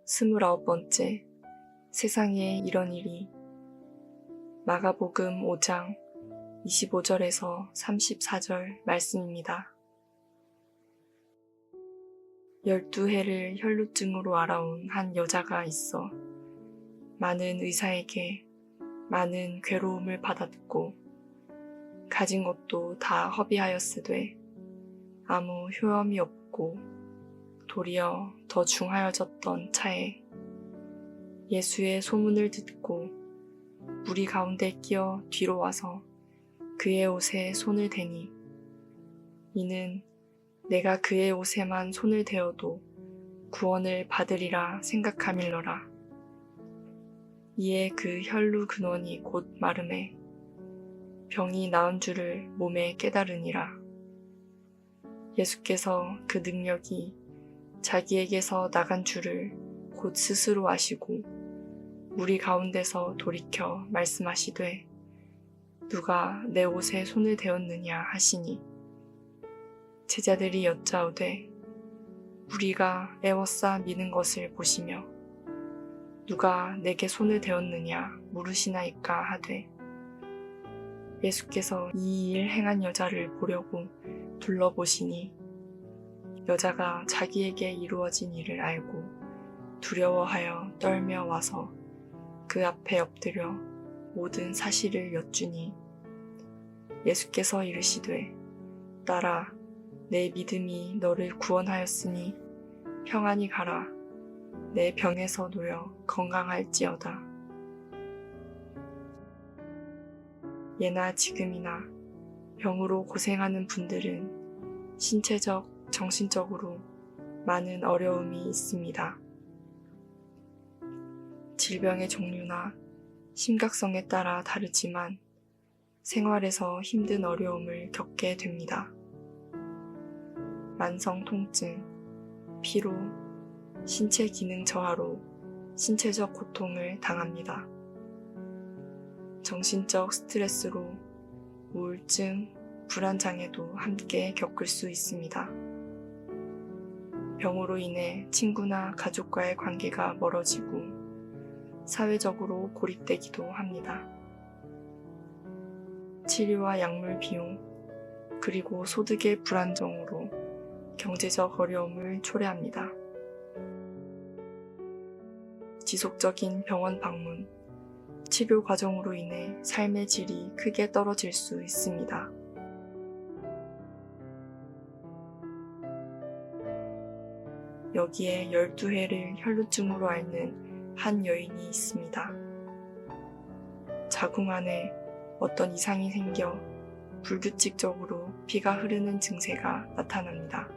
29번째, 세상에 이런 일이. 마가복음 5장 25절에서 34절 말씀입니다. 12해를 혈루증으로 앓아온 한 여자가 있어 많은 의사에게 많은 괴로움을 받았고 가진 것도 다 허비하였으되 아무 효험이 없고 도리어 더 중하여졌던 차에 예수의 소문을 듣고 무리 가운데 끼어 뒤로 와서 그의 옷에 손을 대니 이는 내가 그의 옷에만 손을 대어도 구원을 받으리라 생각함일러라. 이에 그 혈루 근원이 곧 마름에 병이 나은 줄을 몸에 깨달으니라. 예수께서 그 능력이 자기에게서 나간 줄을 곧 스스로 아시고 무리 가운데서 돌이켜 말씀하시되 누가 내 옷에 손을 대었느냐 하시니 제자들이 여짜오되 우리가 애워싸 미는 것을 보시며 누가 내게 손을 대었느냐 물으시나이까 하되 예수께서 이 일 행한 여자를 보려고 둘러보시니 여자가 자기에게 이루어진 일을 알고 두려워하여 떨며 와서 그 앞에 엎드려 모든 사실을 여쭈니 예수께서 이르시되 딸아 내 믿음이 너를 구원하였으니 평안히 가라. 내 병에서 놓여 건강할지어다. 예나 지금이나 병으로 고생하는 분들은 신체적, 정신적으로 많은 어려움이 있습니다. 질병의 종류나 심각성에 따라 다르지만 생활에서 힘든 어려움을 겪게 됩니다. 만성 통증, 피로, 신체 기능 저하로 신체적 고통을 당합니다. 정신적 스트레스로 우울증, 불안장애도 함께 겪을 수 있습니다. 병으로 인해 친구나 가족과의 관계가 멀어지고 사회적으로 고립되기도 합니다. 치료와 약물 비용, 그리고 소득의 불안정으로 경제적 어려움을 초래합니다. 지속적인 병원 방문, 치료 과정으로 인해 삶의 질이 크게 떨어질 수 있습니다. 여기에 12해를 혈루증으로 앓는 한 여인이 있습니다. 자궁 안에 어떤 이상이 생겨 불규칙적으로 피가 흐르는 증세가 나타납니다.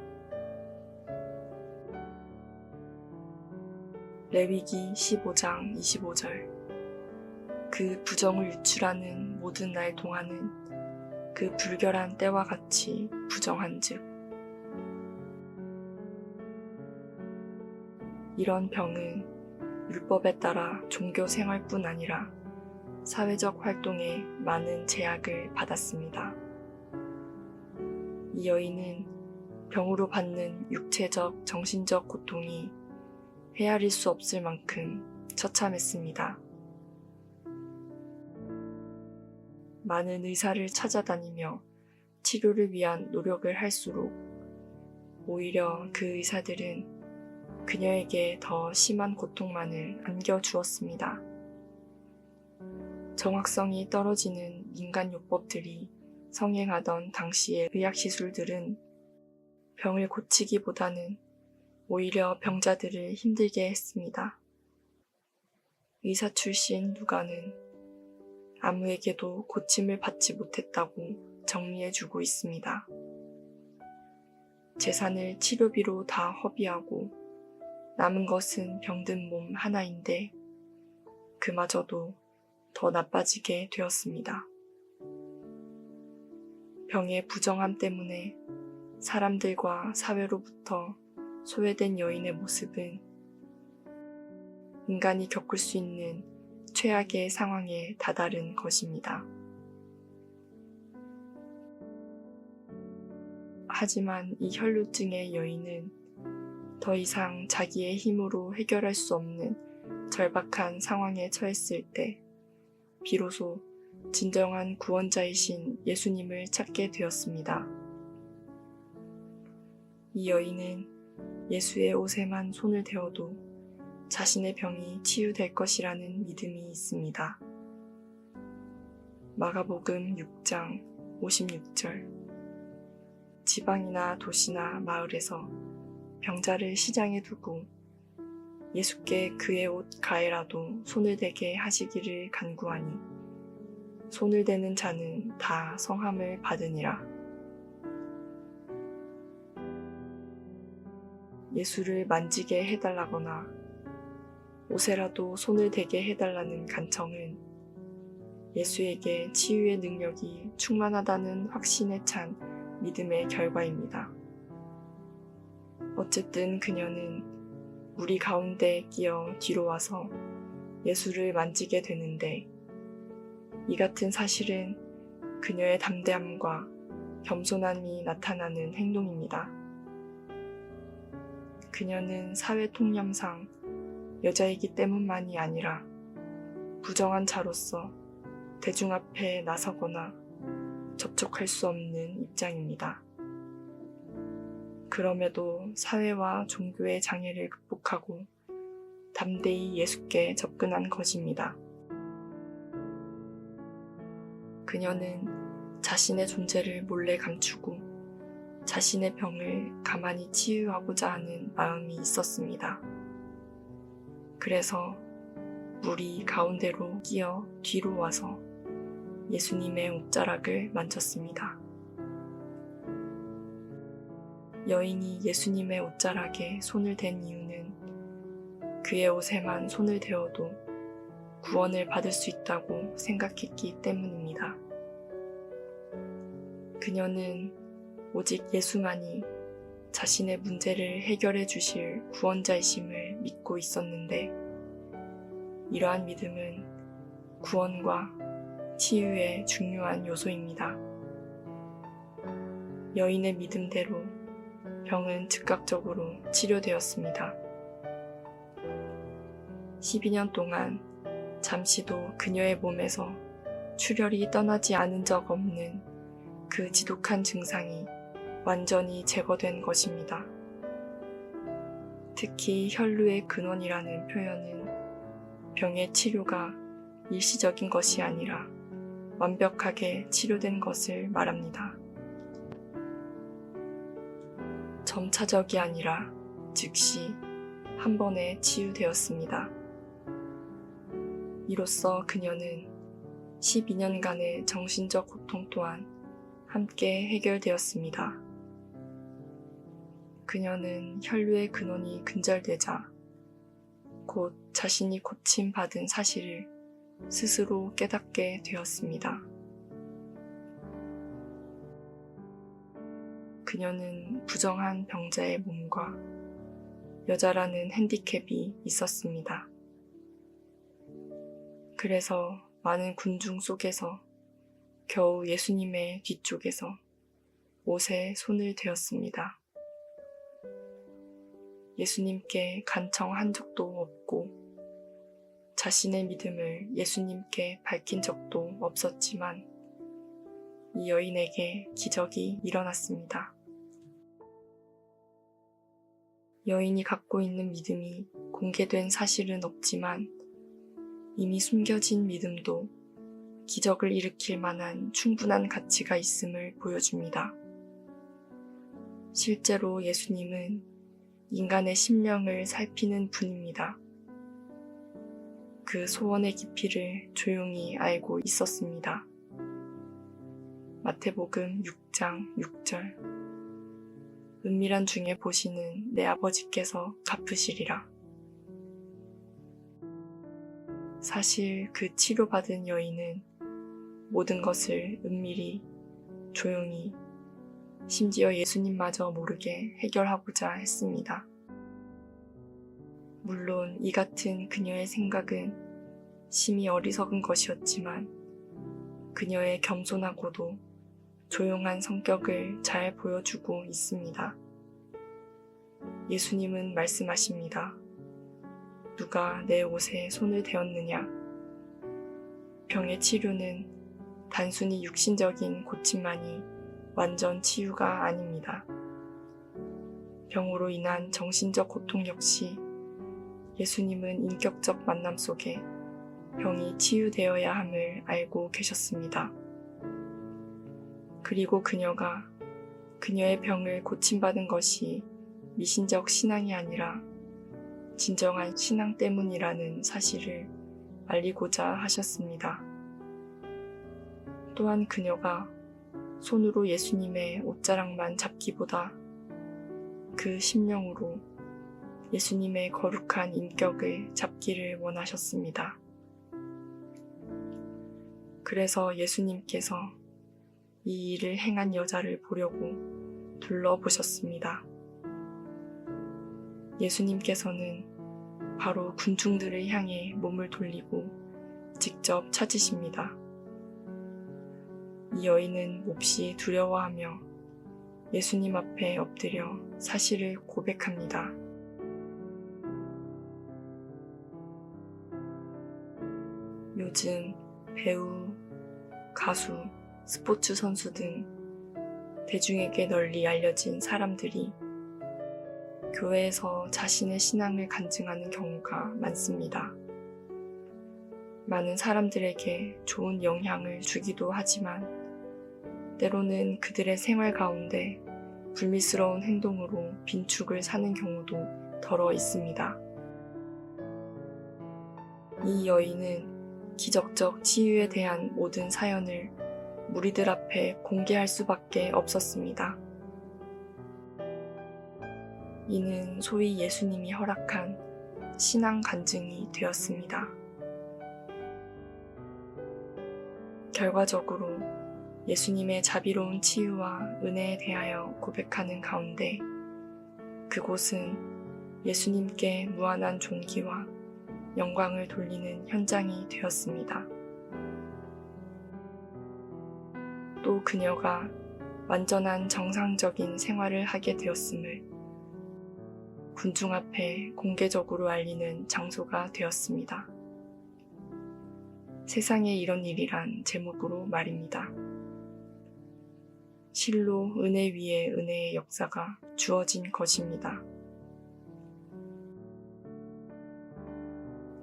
레위기 15장 25절. 그 부정을 유출하는 모든 날 동안은 그 불결한 때와 같이 부정한즉 이런 병은 율법에 따라 종교 생활뿐 아니라 사회적 활동에 많은 제약을 받았습니다. 이 여인은 병으로 받는 육체적, 정신적 고통이 헤아릴 수 없을 만큼 처참했습니다. 많은 의사를 찾아다니며 치료를 위한 노력을 할수록 오히려 그 의사들은 그녀에게 더 심한 고통만을 안겨주었습니다. 정확성이 떨어지는 민간요법들이 성행하던 당시의 의학시술들은 병을 고치기보다는 오히려 병자들을 힘들게 했습니다. 의사 출신 누가는 아무에게도 고침을 받지 못했다고 정리해주고 있습니다. 재산을 치료비로 다 허비하고 남은 것은 병든 몸 하나인데 그마저도 더 나빠지게 되었습니다. 병의 부정함 때문에 사람들과 사회로부터 소외된 여인의 모습은 인간이 겪을 수 있는 최악의 상황에 다다른 것입니다. 하지만 이 혈루증의 여인은 더 이상 자기의 힘으로 해결할 수 없는 절박한 상황에 처했을 때 비로소 진정한 구원자이신 예수님을 찾게 되었습니다. 이 여인은 예수의 옷에만 손을 대어도 자신의 병이 치유될 것이라는 믿음이 있습니다. 마가복음 6장 56절. 지방이나 도시나 마을에서 병자를 시장에 두고 예수께 그의 옷 가에라도 손을 대게 하시기를 간구하니 손을 대는 자는 다 성함을 받으니라. 예수를 만지게 해달라거나 옷에라도 손을 대게 해달라는 간청은 예수에게 치유의 능력이 충만하다는 확신에 찬 믿음의 결과입니다. 어쨌든 그녀는 무리 가운데 끼어 뒤로 와서 예수를 만지게 되는데 이 같은 사실은 그녀의 담대함과 겸손함이 나타나는 행동입니다. 그녀는 사회 통념상 여자이기 때문만이 아니라 부정한 자로서 대중 앞에 나서거나 접촉할 수 없는 입장입니다. 그럼에도 사회와 종교의 장애를 극복하고 담대히 예수께 접근한 것입니다. 그녀는 자신의 존재를 몰래 감추고 자신의 병을 가만히 치유하고자 하는 마음이 있었습니다. 그래서 무리 가운데로 끼어 뒤로 와서 예수님의 옷자락을 만졌습니다. 여인이 예수님의 옷자락에 손을 댄 이유는 그의 옷에만 손을 대어도 구원을 받을 수 있다고 생각했기 때문입니다. 그녀는 오직 예수만이 자신의 문제를 해결해 주실 구원자이심을 믿고 있었는데 이러한 믿음은 구원과 치유의 중요한 요소입니다. 여인의 믿음대로 병은 즉각적으로 치료되었습니다. 12년 동안 잠시도 그녀의 몸에서 출혈이 떠나지 않은 적 없는 그 지독한 증상이 완전히 제거된 것입니다. 특히 혈루의 근원이라는 표현은 병의 치료가 일시적인 것이 아니라 완벽하게 치료된 것을 말합니다. 점차적이 아니라 즉시 한 번에 치유되었습니다. 이로써 그녀는 12년간의 정신적 고통 또한 함께 해결되었습니다. 그녀는 혈루의 근원이 근절되자 곧 자신이 고침받은 사실을 스스로 깨닫게 되었습니다. 그녀는 부정한 병자의 몸과 여자라는 핸디캡이 있었습니다. 그래서 많은 군중 속에서 겨우 예수님의 뒤쪽에서 옷에 손을 대었습니다. 예수님께 간청한 적도 없고 자신의 믿음을 예수님께 밝힌 적도 없었지만 이 여인에게 기적이 일어났습니다. 여인이 갖고 있는 믿음이 공개된 사실은 없지만 이미 숨겨진 믿음도 기적을 일으킬 만한 충분한 가치가 있음을 보여줍니다. 실제로 예수님은 인간의 심령을 살피는 분입니다. 그 소원의 깊이를 조용히 알고 있었습니다. 마태복음 6장 6절. 은밀한 중에 보시는 내 아버지께서 갚으시리라. 사실 그 치료받은 여인은 모든 것을 은밀히, 조용히, 심지어 예수님마저 모르게 해결하고자 했습니다. 물론 이 같은 그녀의 생각은 심히 어리석은 것이었지만 그녀의 겸손하고도 조용한 성격을 잘 보여주고 있습니다. 예수님은 말씀하십니다. 누가 내 옷에 손을 대었느냐? 병의 치료는 단순히 육신적인 고침만이 완전 치유가 아닙니다. 병으로 인한 정신적 고통 역시 예수님은 인격적 만남 속에 병이 치유되어야 함을 알고 계셨습니다. 그리고 그녀가 그녀의 병을 고침받은 것이 미신적 신앙이 아니라 진정한 신앙 때문이라는 사실을 알리고자 하셨습니다. 또한 그녀가 손으로 예수님의 옷자락만 잡기보다 그 심령으로 예수님의 거룩한 인격을 잡기를 원하셨습니다. 그래서 예수님께서 이 일을 행한 여자를 보려고 둘러보셨습니다. 예수님께서는 바로 군중들을 향해 몸을 돌리고 직접 찾으십니다. 이 여인은 몹시 두려워하며 예수님 앞에 엎드려 사실을 고백합니다. 요즘 배우, 가수, 스포츠 선수 등 대중에게 널리 알려진 사람들이 교회에서 자신의 신앙을 간증하는 경우가 많습니다. 많은 사람들에게 좋은 영향을 주기도 하지만 때로는 그들의 생활 가운데 불미스러운 행동으로 빈축을 사는 경우도 덜어 있습니다. 이 여인은 기적적 치유에 대한 모든 사연을 무리들 앞에 공개할 수밖에 없었습니다. 이는 소위 예수님이 허락한 신앙 간증이 되었습니다. 결과적으로 예수님의 자비로운 치유와 은혜에 대하여 고백하는 가운데 그곳은 예수님께 무한한 존귀와 영광을 돌리는 현장이 되었습니다. 또 그녀가 완전한 정상적인 생활을 하게 되었음을 군중 앞에 공개적으로 알리는 장소가 되었습니다. 세상에 이런 일이란 제목으로 말입니다. 실로 은혜 위에 은혜의 역사가 주어진 것입니다.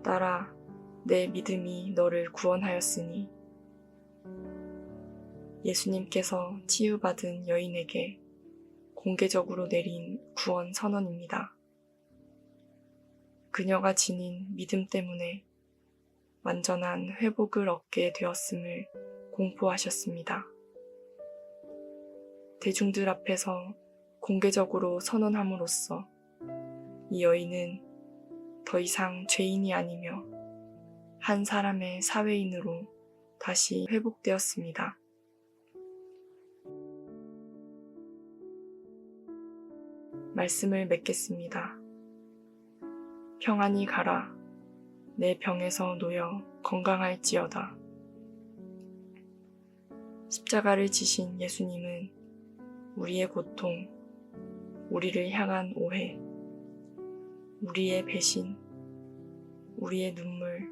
딸아, 내 믿음이 너를 구원하였으니 예수님께서 치유받은 여인에게 공개적으로 내린 구원 선언입니다. 그녀가 지닌 믿음 때문에 완전한 회복을 얻게 되었음을 공포하셨습니다. 대중들 앞에서 공개적으로 선언함으로써 이 여인은 더 이상 죄인이 아니며 한 사람의 사회인으로 다시 회복되었습니다. 말씀을 맺겠습니다. 평안히 가라. 내 병에서 놓여 건강할지어다. 십자가를 지신 예수님은 우리의 고통, 우리를 향한 오해, 우리의 배신, 우리의 눈물,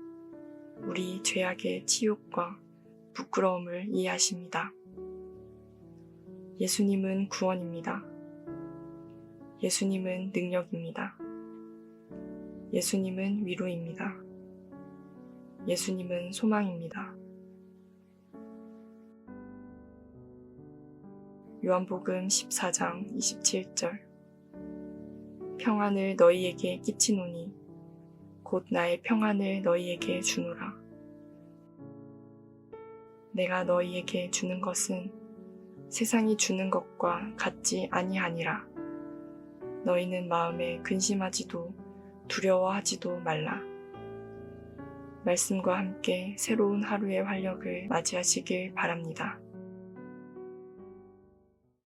우리 죄악의 치욕과 부끄러움을 이해하십니다. 예수님은 구원입니다. 예수님은 능력입니다. 예수님은 위로입니다. 예수님은 소망입니다. 요한복음 14장 27절 평안을 너희에게 끼치노니 곧 나의 평안을 너희에게 주노라. 내가 너희에게 주는 것은 세상이 주는 것과 같지 아니하니라. 너희는 마음에 근심하지도 두려워하지도 말라. 말씀과 함께 새로운 하루의 활력을 맞이하시길 바랍니다.